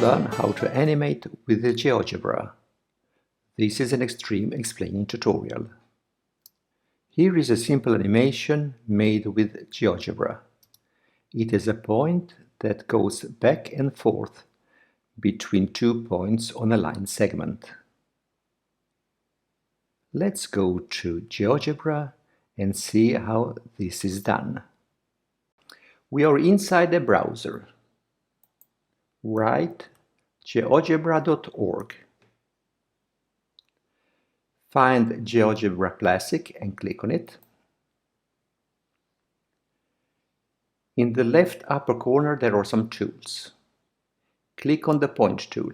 learn how to animate with the GeoGebra. This is an extreme explaining tutorial. Here is a simple animation made with GeoGebra. It is a point that goes back and forth between 2 points on a line segment. Let's go to GeoGebra and see how this is done. We are inside the browser. Write geogebra.org. Find GeoGebra Classic and click on it. In the left upper corner there are some tools. Click on the point tool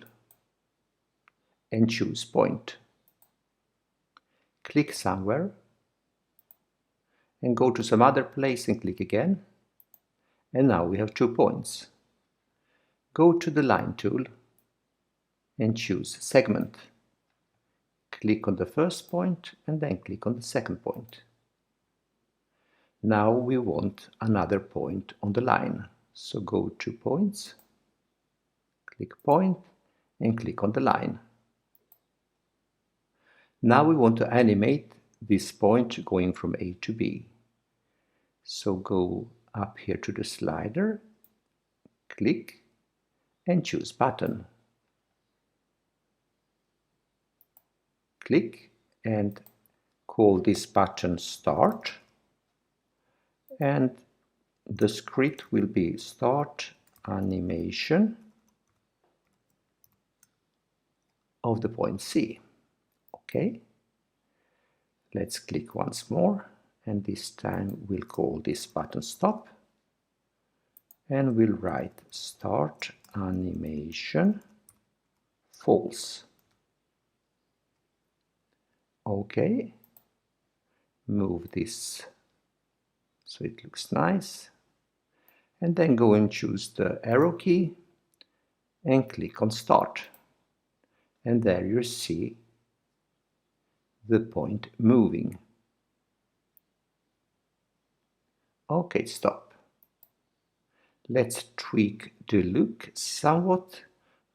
and choose point. Click somewhere and go to some other place and click again. And now we have 2 points. Go to the line tool and choose segment. Click on the first point and then click on the second point. Now we want another point on the line. So go to points, click point and click on the line. Now we want to animate this point going from A to B. So go up here to the slider, click and choose button. Click and call this button start, and the script will be start animation of the point C. Okay, let's click once more, and this time we'll call this button stop, and we'll write start animation false. Okay, move this so it looks nice, and then go and choose the arrow key and click on start, and there you see the point moving. Okay, stop. Let's tweak the look somewhat.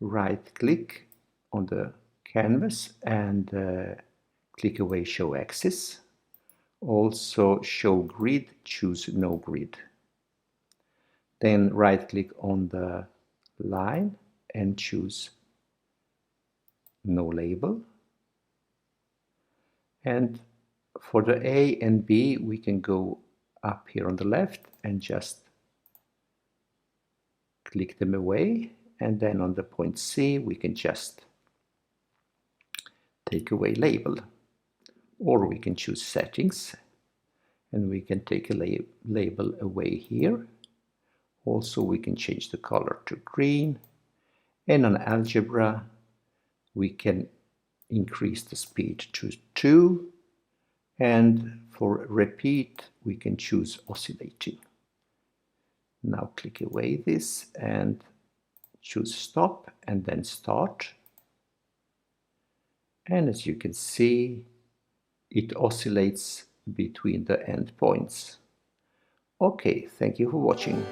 Right click on the canvas and click away show axis. Also show grid, choose no grid. Then right click on the line and choose no label. And for the A and B we can go up here on the left and just click them away, and then on the point C we can just take away label, or we can choose settings and we can take a label away here. Also we can change the color to green, and on algebra we can increase the speed to 2, and for repeat we can choose oscillating. Now click away this and choose stop and then start, and as you can see it oscillates between the end points. Okay, thank you for watching.